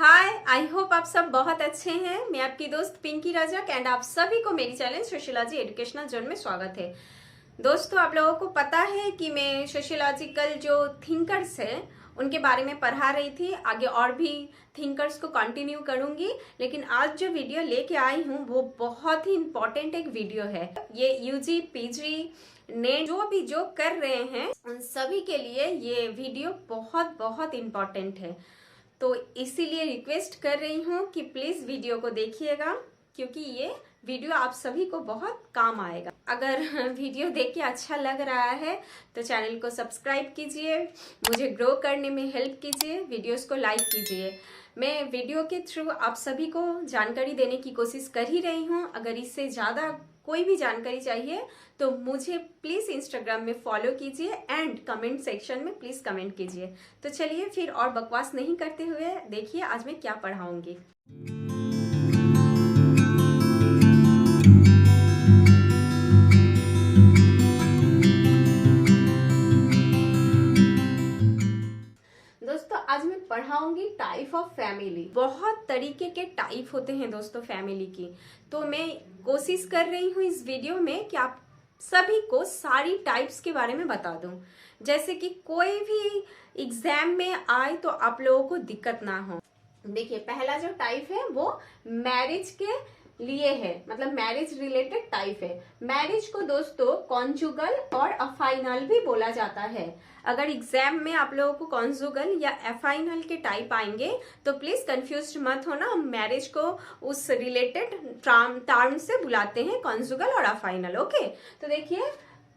हाय, आई hope आप सब बहुत अच्छे हैं। मैं आपकी दोस्त पिंकी रजक एंड आप सभी को मेरी चैनल सोशियोलॉजी एजुकेशनल जोन में स्वागत है। दोस्तों, आप लोगों को पता है कि मैं सोशियोलॉजिकल जो थिंकर्स हैं उनके बारे में पढ़ा रही थी। आगे और भी थिंकर्स को कंटिन्यू करूंगी, लेकिन आज जो वीडियो लेके आई हूँ वो बहुत ही इम्पोर्टेंट एक वीडियो है। ये यूजी पीजी ने जो कर रहे हैं उन सभी के लिए ये वीडियो बहुत बहुत इम्पोर्टेंट है। तो इसीलिए रिक्वेस्ट कर रही हूँ कि प्लीज वीडियो को देखिएगा, क्योंकि ये वीडियो आप सभी को बहुत काम आएगा। अगर वीडियो देख के अच्छा लग रहा है तो चैनल को सब्सक्राइब कीजिए, मुझे ग्रो करने में हेल्प कीजिए, वीडियोस को लाइक कीजिए। मैं वीडियो के थ्रू आप सभी को जानकारी देने की कोशिश कर ही रही हूँ। अगर इससे ज़्यादा कोई भी जानकारी चाहिए तो मुझे प्लीज़ इंस्टाग्राम में फॉलो कीजिए एंड कमेंट सेक्शन में प्लीज़ कमेंट कीजिए। तो चलिए फिर और बकवास नहीं करते हुए देखिए आज मैं क्या पढ़ाऊंगी। दोस्तों, आज मैं पढ़ाऊंगी टाइप ऑफ फैमिली। बहुत तरीके के टाइप होते हैं दोस्तों फैमिली की। तो मैं कोशिश कर रही हूँ इस वीडियो में कि आप सभी को सारी टाइप्स के बारे में बता दूं, जैसे कि कोई भी एग्जाम में आए तो आप लोगों को दिक्कत ना हो। देखिए, पहला जो टाइप है वो मैरिज के लिए है, मतलब मैरिज रिलेटेड टाइप है। मैरिज को दोस्तों कॉन्जुगल और अफाइनल भी बोला जाता है। अगर एग्जाम में आप लोगों को कॉन्जुगल या अफाइनल के टाइप आएंगे तो प्लीज कंफ्यूज मत होना। हम मैरिज को उस रिलेटेड टर्म से बुलाते हैं, कॉन्जुगल और अफाइनल। ओके, तो देखिए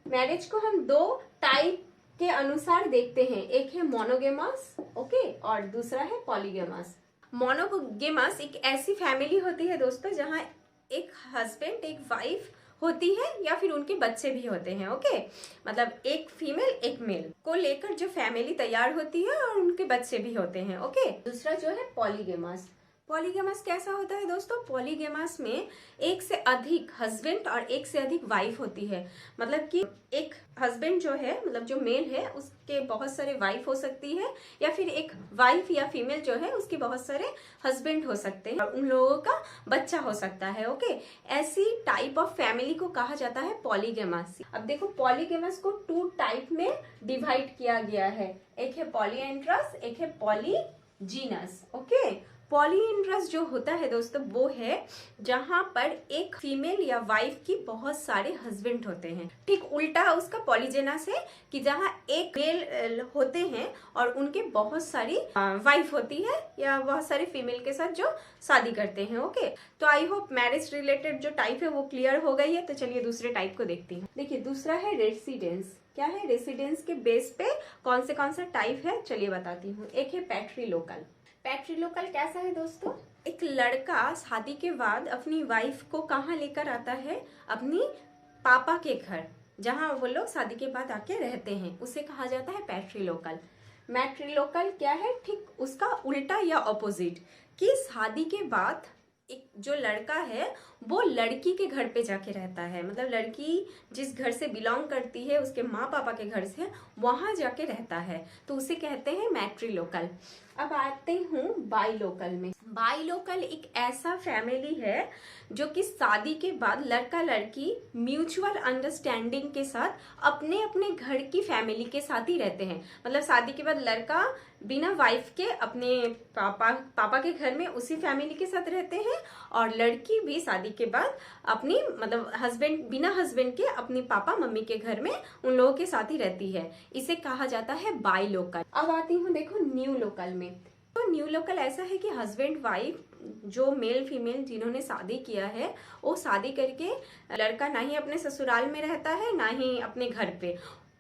मैरिज को हम दो टाइप के अनुसार देखते हैं। एक है मोनोगेमस, ओके, और दूसरा है पॉलीगेमस। मोनोगेमस एक ऐसी फैमिली होती है दोस्तों जहां एक हस्बैंड एक वाइफ होती है या फिर उनके बच्चे भी होते हैं। ओके, मतलब एक फीमेल एक मेल को लेकर जो फैमिली तैयार होती है और उनके बच्चे भी होते हैं। ओके, दूसरा जो है पॉलीगेमस। पॉलीगेमस कैसा होता है दोस्तों? पॉलीगेमस में एक से अधिक हस्बैंड और एक से अधिक वाइफ होती है। मतलब कि एक हस्बैंड जो है, मतलब जो मेल है, उसके बहुत सारे वाइफ हो सकती है, या फिर एक वाइफ या फीमेल जो है उसके बहुत सारे हस्बैंड हो सकते हैं और उन लोगों का बच्चा हो सकता है। ओके, ऐसी टाइप ऑफ फैमिली को कहा जाता है पॉलीगेमस। अब देखो, पॉलीगेमस को टू टाइप में डिवाइड किया गया है। एक है पॉलीएंड्रस, एक है पॉलीजीनस। ओके, पॉलीएंड्रस जो होता है दोस्तों वो है जहां पर एक फीमेल या वाइफ की बहुत सारे हस्बैंड होते हैं। ठीक उल्टा उसका पॉलीजेनस है कि जहां एक मेल होते हैं और उनके बहुत सारी वाइफ होती है या बहुत सारे फीमेल के साथ जो शादी करते हैं। ओके, तो आई होप मैरिज रिलेटेड जो टाइप है वो क्लियर हो गई है। तो चलिए दूसरे टाइप को देखती हूँ। देखिए, दूसरा है रेसिडेंस। क्या है? रेसिडेंस के बेस पे कौन सा टाइप है चलिए बताती हूँ। एक है पैट्रीलोकल। पैट्रीलोकल कैसा है दोस्तों? एक लड़का शादी के बाद अपनी वाइफ को कहाँ लेकर आता है? अपनी पापा के घर, जहाँ वो लोग शादी के बाद आके रहते हैं, उसे कहा जाता है पैट्रीलोकल। मैट्रीलोकल क्या है? ठीक उसका उल्टा या ऑपोजिट, कि शादी के बाद एक जो लड़का है वो लड़की के घर पे जाके रहता है। मतलब लड़की जिस घर से बिलोंग करती है, उसके माँ पापा के घर से, वहां जाके रहता है, तो उसे कहते हैं मैट्रीलोकल। अब आते हूँ बाईलोकल में। बाईलोकल एक ऐसा फैमिली है जो कि शादी के बाद लड़का लड़की म्यूचुअल अंडरस्टैंडिंग के साथ अपने अपने घर की फैमिली के साथ ही रहते हैं। मतलब शादी के बाद लड़का बिना वाइफ के अपने पापा के घर में उसी फैमिली के साथ रहते हैं, और लड़की भी शादी के बाद अपनी मतलब बिना हस्बैंड के अपनी पापा मम्मी के घर में उन लोगों के साथ ही रहती है। इसे कहा जाता है बाईलोकल। अब आती हूँ देखो न्यू लोकल में। तो न्यू लोकल ऐसा है कि हस्बैंड वाइफ जो मेल फीमेल जिन्होंने शादी किया है, वो शादी करके लड़का ना ही अपने ससुराल में रहता है ना ही अपने घर पे,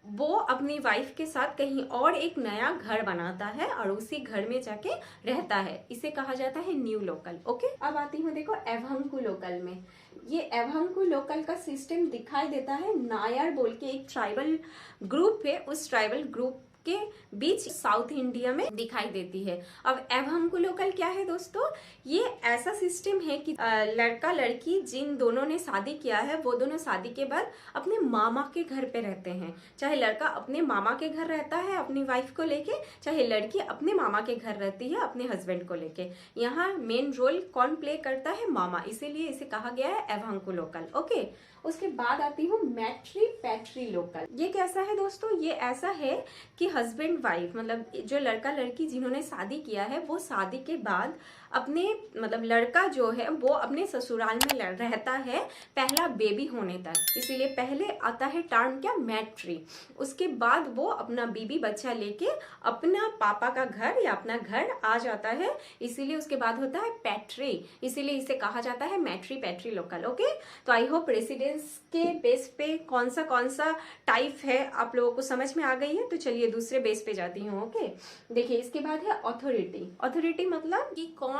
वो अपनी वाइफ के साथ कहीं और एक नया घर बनाता है और उसी घर में जाके रहता है। इसे कहा जाता है न्यू लोकल। ओके, अब आती हूँ देखो एवंकु लोकल में। ये एवंकु लोकल का सिस्टम दिखाई देता है। नायर बोल के एक ट्राइबल ग्रुप है, उस ट्राइबल ग्रुप के बीच साउथ इंडिया में दिखाई देती है। अब एवं को लोकल क्या है दोस्तों, ये ऐसा सिस्टम है कि लड़का लड़की जिन दोनों ने शादी किया है वो दोनों शादी के बाद अपने मामा के घर पे रहते हैं। चाहे लड़का अपने मामा के घर रहता है अपनी वाइफ को लेके, चाहे लड़की अपने मामा के घर रहती है अपने हस्बैंड को लेके। यहाँ मेन रोल कौन प्ले करता है, मामा, इसीलिए इसे कहा गया है एवं लोकल। ओके, उसके बाद आती हूँ मैट्री पैट्री लोकल। ये कैसा है दोस्तों, ये ऐसा है कि हस्बैंड वाइफ मतलब जो लड़का लड़की जिन्होंने शादी किया है वो शादी के बाद अपने मतलब लड़का जो है वो अपने ससुराल में रहता है पहला बेबी होने तक, इसीलिए पहले आता है टर्म क्या, मैट्री। उसके बाद वो अपना बीबी बच्चा लेके अपना पापा का घर या अपना घर आ जाता है, इसीलिए उसके बाद होता है पैट्री, इसीलिए इसे कहा जाता है मैट्री पैट्री लोकल। ओके, तो आई होप रेसिडेंस के बेस पे कौन सा टाइप है आप लोगों को समझ में आ गई है। तो चलिए दूसरे बेस पे जाती हूँ। ओके, देखिए इसके बाद है अथॉरिटी। अथॉरिटी मतलब कि कौन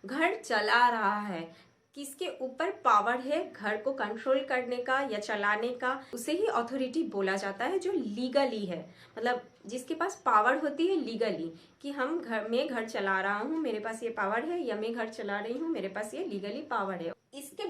घर चला रहा है, किसके ऊपर पावर है घर को कंट्रोल करने का या चलाने का, उसे ही अथॉरिटी बोला जाता है। जो लीगली है मतलब जिसके पास पावर होती है लीगली, कि हम घर चला रहा हूँ, मेरे पास ये पावर है, या मैं घर चला रही हूँ, मेरे पास ये लीगली पावर है। इसके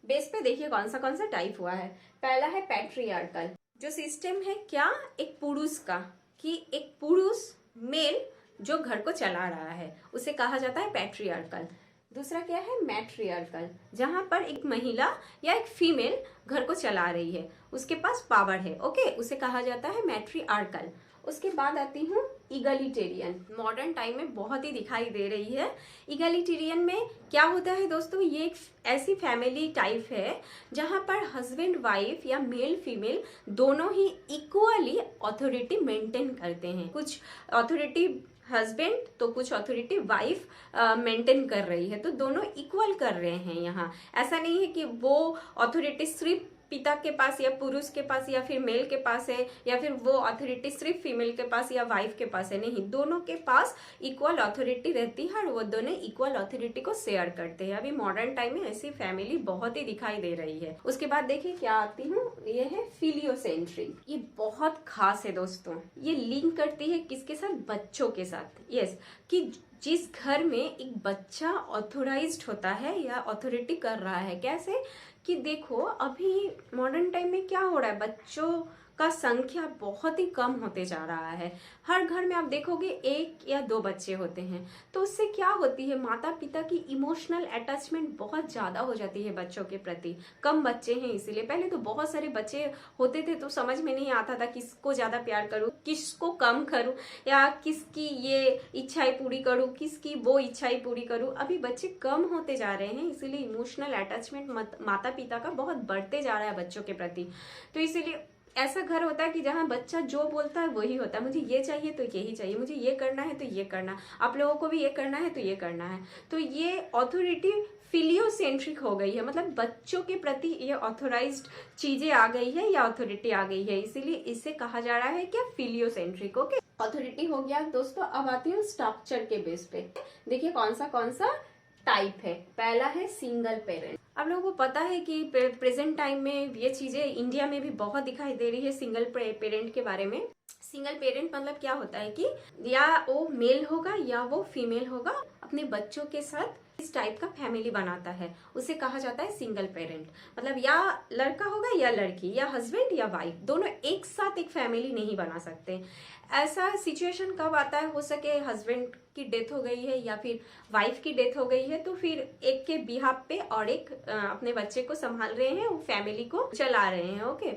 बेस पे देखिए कौन सा टाइप हुआ है। पहला है पैट्रियार्कल, जो सिस्टम है क्या, एक पुरुष का, कि एक पुरुष मेल जो घर को चला रहा है उसे कहा जाता है पैट्रियार्कल। दूसरा क्या है, मैट्रियार्कल, जहां पर एक महिला या एक फीमेल घर को चला रही है, उसके पास पावर है। ओके, उसे कहा जाता है मैट्रियार्कल। उसके बाद आती हूँ इगलिटेरियन। मॉडर्न टाइम में बहुत ही दिखाई दे रही है। इगलिटेरियन में क्या होता है दोस्तों, ये एक ऐसी फैमिली टाइप है जहां पर हस्बैंड वाइफ या मेल फीमेल दोनों ही इक्वली अथॉरिटी मेंटेन करते हैं। कुछ अथॉरिटी हस्बैंड तो कुछ अथॉरिटी वाइफ मेंटेन कर रही है, तो दोनों इक्वल कर रहे हैं। यहाँ ऐसा नहीं है कि वो अथॉरिटी सिर्फ पिता के पास या पुरुष के पास या फिर मेल के पास है, या फिर वो अथॉरिटी सिर्फ फीमेल के पास या वाइफ के पास है, नहीं, दोनों के पास इक्वल अथॉरिटी रहती है और वो दोनों इक्वल अथॉरिटी को शेयर करते हैं। अभी मॉडर्न टाइम में ऐसी फैमिली बहुत ही दिखाई दे रही है। उसके बाद देखिए क्या आती हूँ, ये है फिलियोसेंट्री। ये बहुत खास है दोस्तों, ये लिंक करती है किसके साथ, बच्चों के साथ। यस, कि जिस घर में एक बच्चा ऑथोराइज्ड होता है या अथॉरिटी कर रहा है, कैसे कि देखो अभी मॉडर्न टाइम में क्या हो रहा है, बच्चों का संख्या बहुत ही कम होते जा रहा है। हर घर में आप देखोगे 1 या 2 बच्चे होते हैं, तो उससे क्या होती है, माता पिता की इमोशनल अटैचमेंट बहुत ज्यादा हो जाती है बच्चों के प्रति। कम बच्चे हैं इसीलिए, पहले तो बहुत सारे बच्चे होते थे तो समझ में नहीं आता था किसको ज्यादा प्यार करूं, किसको कम करूं, या किसकी ये इच्छाएं पूरी करूं, किसकी वो इच्छाएं पूरी करूं। अभी बच्चे कम होते जा रहे हैं, इसीलिए इमोशनल अटैचमेंट माता पिता का बहुत बढ़ते जा रहा है बच्चों के प्रति। तो इसीलिए ऐसा घर होता है कि जहां बच्चा जो बोलता है वही होता है, मुझे ये चाहिए तो यही चाहिए, मुझे ये करना है तो ये करना, आप लोगों को भी ये करना है तो ये करना है। तो ये ऑथोरिटी फिलियोसेंट्रिक हो गई है, मतलब बच्चों के प्रति ये ऑथोराइज्ड चीजें आ गई है या अथॉरिटी आ गई है, इसीलिए इसे कहा जा रहा है क्या, फिलियोसेंट्रिक। ओके, अथॉरिटी हो गया दोस्तों। अब आती हूँ स्ट्रक्चर के बेस पे। देखिए कौन सा टाइप है। पहला है सिंगल पेरेंट। आप लोगों को पता है कि प्रेजेंट टाइम में ये चीजें इंडिया में भी बहुत दिखाई दे रही है सिंगल पेरेंट के बारे में। सिंगल पेरेंट मतलब क्या होता है कि या वो मेल होगा या वो फीमेल होगा, अपने बच्चों के साथ इस टाइप का फैमिली बनाता है, उसे कहा जाता है सिंगल पेरेंट। मतलब या लड़का होगा या लड़की, या हस्बैंड या वाइफ, दोनों एक साथ एक फैमिली नहीं बना सकते। ऐसा सिचुएशन कब आता है, हो सके हस्बैंड की डेथ हो गई है या फिर वाइफ की डेथ हो गई है, तो फिर एक के बिहाफ पे और एक अपने बच्चे को संभाल रहे हैं, वो फैमिली को चला रहे हैं। ओके,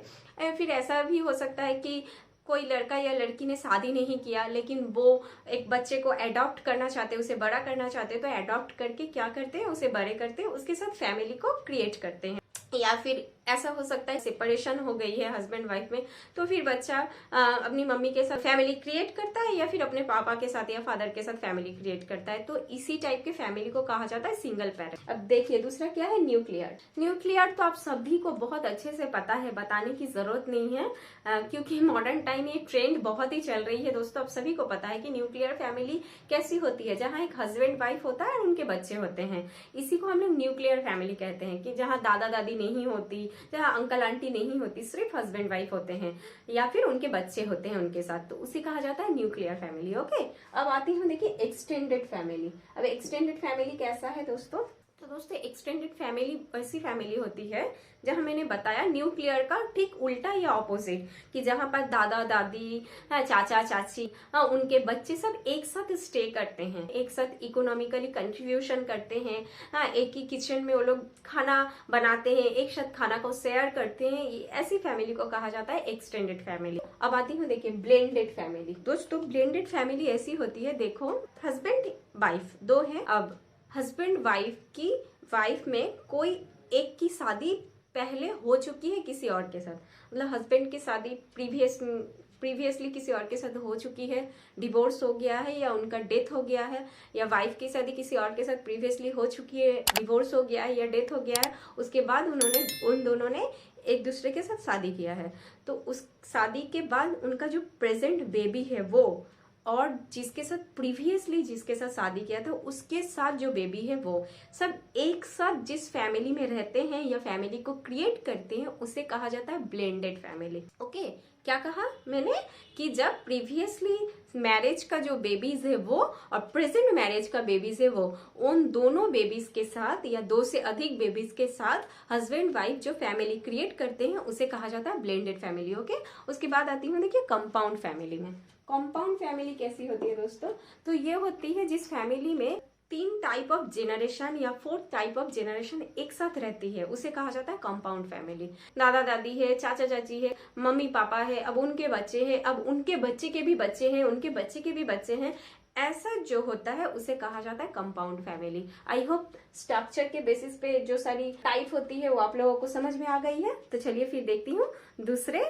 फिर ऐसा भी हो सकता है कि कोई लड़का या लड़की ने शादी नहीं किया लेकिन वो एक बच्चे को अडॉप्ट करना चाहते, उसे बड़ा करना चाहते, तो अडॉप्ट करके क्या करते हैं, उसे बड़े करते हैं, उसके साथ फैमिली को क्रिएट करते हैं। या फिर ऐसा हो सकता है सेपरेशन हो गई है हस्बैंड वाइफ में, तो फिर बच्चा अपनी मम्मी के साथ फैमिली क्रिएट करता है या फिर अपने पापा के साथ या फादर के साथ फैमिली क्रिएट करता है, तो इसी टाइप के फैमिली को कहा जाता है सिंगल पेरेंट। अब देखिए दूसरा क्या है, न्यूक्लियर। न्यूक्लियर तो आप सभी को बहुत अच्छे से पता है, बताने की जरूरत नहीं है, क्योंकि मॉडर्न टाइम ये ट्रेंड बहुत ही चल रही है दोस्तों। आप सभी को पता है कि न्यूक्लियर फैमिली कैसी होती है, जहाँ एक हस्बैंड वाइफ होता है और उनके बच्चे होते हैं, इसी को हम लोग न्यूक्लियर फैमिली कहते हैं। कि जहाँ दादा दादी नहीं होती जहाँ अंकल आंटी नहीं होती, सिर्फ हस्बैंड वाइफ होते हैं या फिर उनके बच्चे होते हैं उनके साथ, तो उसे कहा जाता है न्यूक्लियर फैमिली। ओके, अब आती हूँ देखिए एक्सटेंडेड फैमिली। अब एक्सटेंडेड फैमिली कैसा है दोस्तों? तो दोस्तों एक्सटेंडेड फैमिली ऐसी फैमिली होती है जहां मैंने बताया न्यूक्लियर का ठीक उल्टा या ऑपोजिट, कि जहां पर दादा दादी, चाचा चाची, उनके बच्चे सब एक साथ स्टे करते हैं, एक साथ इकोनॉमिकली कंट्रीब्यूशन करते हैं, एक ही किचन में वो लोग खाना बनाते हैं, एक साथ खाना को शेयर करते हैं। ऐसी फैमिली को कहा जाता है एक्सटेंडेड फैमिली। अब आती हूँ देखिए ब्लेंडेड फैमिली। दोस्तों ब्लेंडेड फैमिली ऐसी होती है, देखो हस्बैंड वाइफ दो है, अब हस्बैंड वाइफ में कोई एक की शादी पहले हो चुकी है किसी और के साथ, मतलब हस्बैंड की शादी प्रीवियसली किसी और के साथ हो चुकी है, डिवोर्स हो गया है या उनका डेथ हो गया है, या वाइफ की शादी किसी और के साथ प्रीवियसली हो चुकी है, डिवोर्स हो गया है या डेथ हो गया है, उसके बाद उन दोनों ने एक दूसरे के साथ शादी किया है, तो उस शादी के बाद उनका जो प्रेजेंट बेबी है वो और जिसके साथ प्रीवियसली जिसके साथ शादी किया था उसके साथ जो बेबी है वो सब एक साथ जिस फैमिली में रहते हैं या फैमिली को क्रिएट करते हैं उसे कहा जाता है ब्लेंडेड फैमिली। ओके, क्या कहा मैंने कि जब प्रीवियसली मैरिज का जो बेबीज है वो और प्रेजेंट मैरिज का बेबीज है वो, उन दोनों बेबीज के साथ या दो से अधिक बेबीज के साथ हस्बैंड वाइफ जो फैमिली क्रिएट करते हैं उसे कहा जाता है ब्लेंडेड फैमिली। ओके, उसके बाद आती हूँ देखिए कंपाउंड फैमिली में। कंपाउंड फैमिली कैसी होती है दोस्तों? तो ये होती है जिस फैमिली में 3 टाइप ऑफ जेनरेशन या 4 टाइप ऑफ जेनरेशन एक साथ रहती है उसे कहा जाता है कंपाउंड फैमिली। दादा दादी है, चाचा चाची है, मम्मी पापा है, अब उनके बच्चे हैं, अब उनके बच्चे के भी बच्चे हैं, उनके बच्चे के भी बच्चे हैं, ऐसा जो होता है उसे कहा जाता है compound family. I hope structure के बेसिस पे जो सारी टाइप होती है वो आप लोगों को समझ में आ गई है। तो चलिए फिर देखती हूँ दूसरे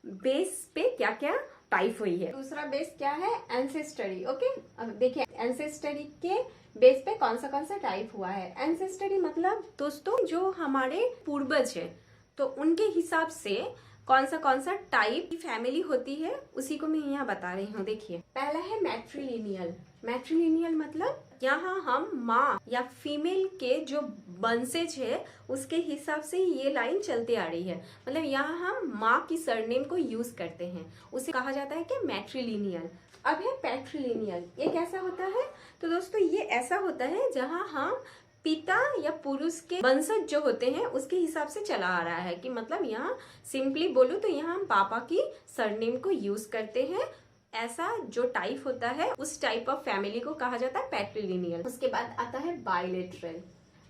बेस पे क्या क्या टाइप हुई है। दूसरा बेस क्या है? एंसेस्टरी। ओके, अब देखिए एंसेस्टरी के बेस पे कौन सा टाइप हुआ है। एंसेस्टरी मतलब दोस्तों जो हमारे पूर्वज है तो उनके हिसाब से कौन सा टाइप की फैमिली होती है उसी को मैं यहाँ बता रही हूँ। देखिए पहला है मैट्रिलिनियल। मैट्रिलिनियल मतलब यहाँ हम माँ या फीमेल के जो वंशज है उसके हिसाब से ये लाइन चलती आ रही है, मतलब यहाँ हम माँ की सरनेम को यूज करते हैं, उसे कहा जाता है कि मैट्रिलिनियल। अब है पैट्रिलिनियल। ये कैसा होता है? तो दोस्तों ये ऐसा होता है जहाँ हम पिता या पुरुष के वंशज जो होते हैं उसके हिसाब से चला आ रहा है, कि मतलब यहाँ सिंपली बोलूं तो यहाँ हम पापा की सरनेम को यूज करते हैं। ऐसा जो टाइप होता है उस टाइप ऑफ फैमिली को कहा जाता है पैट्रिलिनियल। उसके बाद आता है बाइलेटरल।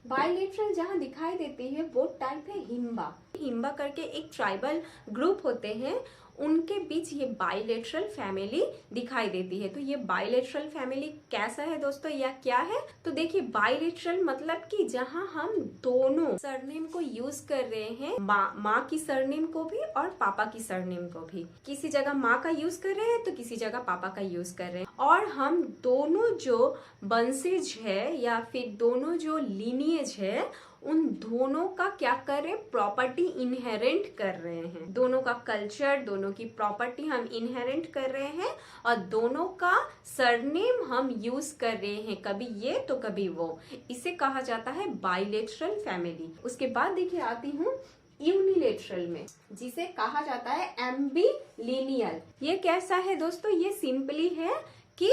बाइलेटरल जहाँ दिखाई देती है वो टाइप है हिम्बा। हिम्बा करके एक ट्राइबल ग्रुप होते हैं, उनके बीच ये बाइलेटरल फैमिली दिखाई देती है। तो ये बाइलेटरल फैमिली कैसा है दोस्तों या क्या है? तो देखिए बाइलेटरल मतलब कि जहां हम दोनों सरनेम को यूज कर रहे हैं, माँ की सरनेम को भी और पापा की सरनेम को भी। किसी जगह माँ का यूज कर रहे हैं तो किसी जगह पापा का यूज कर रहे हैं, और हम दोनों जो वंशज है या फिर दोनों जो लीनिएज है उन दोनों का क्या कर रहे हैं? प्रॉपर्टी इनहेरेंट कर रहे हैं। दोनों का कल्चर, दोनों की प्रॉपर्टी हम इनहेरेंट कर रहे हैं और दोनों का सरनेम हम यूज कर रहे हैं, कभी ये तो कभी वो। इसे कहा जाता है बाइलेटरल फैमिली। उसके बाद देखिए आती हूँ यूनिलेटरल में, जिसे कहा जाता है एम्बिलिनियल। ये कैसा है दोस्तों? ये सिंपली है कि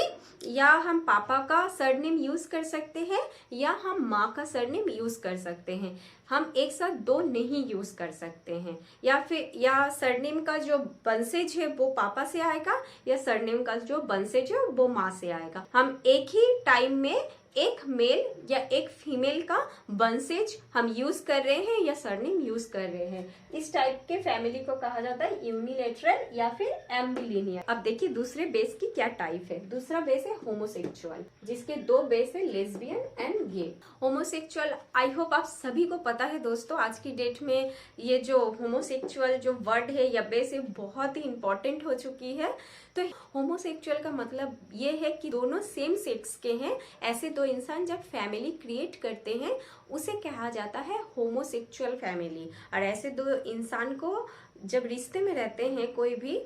या हम पापा का सरनेम यूज कर सकते हैं या हम माँ का सरनेम यूज कर सकते हैं, हम एक साथ दो नहीं यूज कर सकते हैं। या फिर या सरनेम का जो वंशज है वो पापा से आएगा या सरनेम का जो वंशज है वो माँ से आएगा। हम एक ही टाइम में एक मेल या एक फीमेल का वंशज हम यूज कर रहे हैं या सरनेम यूज कर रहे हैं। इस टाइप के फैमिली को कहा जाता है यूनिलेटरल या फिर एम्बिलिनियल। अब देखिए दूसरे बेस की क्या टाइप है। दूसरा बेस है होमोसेक्सुअल, जिसके 2 बेस है, lesbian and gay. Homosexual I hope आप सभी को पता है दोस्तों, आज की डेट में ये जो होमोसेक्सुअल जो वर्ड है या बेस है बहुत ही इंपॉर्टेंट हो चुकी है। तो होमोसेक्सुअल का मतलब ये है कि दोनों सेम सेक्स के हैं, ऐसे दो इंसान जब फैमिली क्रिएट करते हैं उसे कहा जाता है होमोसेक्सुअल फैमिली। और ऐसे दो इंसान को जब रिश्ते में रहते हैं कोई भी,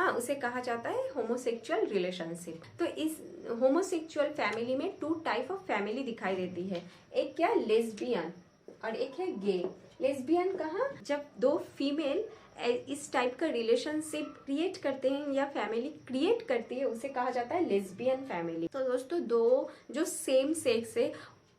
उसे कहा जाता है होमोसेक्सुअल रिलेशनशिप। तो इस होमोसेक्सुअल फैमिली में 2 टाइप ऑफ फैमिली दिखाई देती है, एक क्या लेस्बियन और एक है गे। लेस्बियन कहाँ, जब दो फीमेल इस टाइप का रिलेशनशिप क्रिएट करते हैं या फैमिली क्रिएट करती है, उसे कहा जाता है लेस्बियन फैमिली। तो दोस्तों दो जो सेम सेक्स है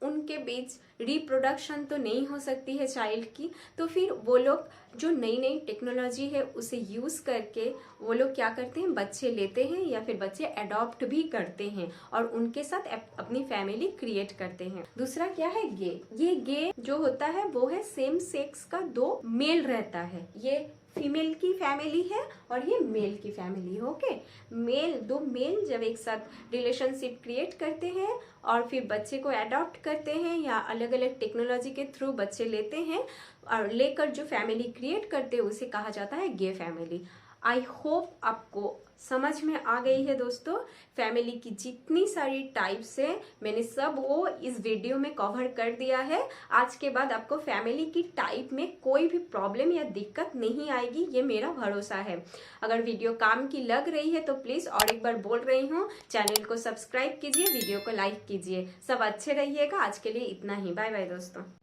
उनके बीच रिप्रोडक्शन तो नहीं हो सकती है चाइल्ड की, तो फिर वो लोग जो नई नई टेक्नोलॉजी है उसे यूज करके वो लोग क्या करते हैं, बच्चे लेते हैं या फिर बच्चे अडॉप्ट भी करते हैं और उनके साथ अपनी फैमिली क्रिएट करते हैं। दूसरा क्या है, गे। ये गे जो होता है वो है सेम सेक्स का दो मेल रहता है, ये फीमेल की फैमिली है और ये मेल की फैमिली। ओके, दो मेल जब एक साथ रिलेशनशिप क्रिएट करते हैं और फिर बच्चे को अडॉप्ट करते हैं या अलग अलग टेक्नोलॉजी के थ्रू बच्चे लेते हैं और लेकर जो फैमिली क्रिएट करते हैं उसे कहा जाता है गे फैमिली। आई होप आपको समझ में आ गई है दोस्तों। फैमिली की जितनी सारी टाइप्स है मैंने सब वो इस वीडियो में कवर कर दिया है। आज के बाद आपको फैमिली की टाइप में कोई भी प्रॉब्लम या दिक्कत नहीं आएगी, ये मेरा भरोसा है। अगर वीडियो काम की लग रही है तो प्लीज और एक बार बोल रही हूँ, चैनल को सब्सक्राइब कीजिए, वीडियो को लाइक कीजिए। सब अच्छे रहिएगा। आज के लिए इतना ही, बाय बाय दोस्तों।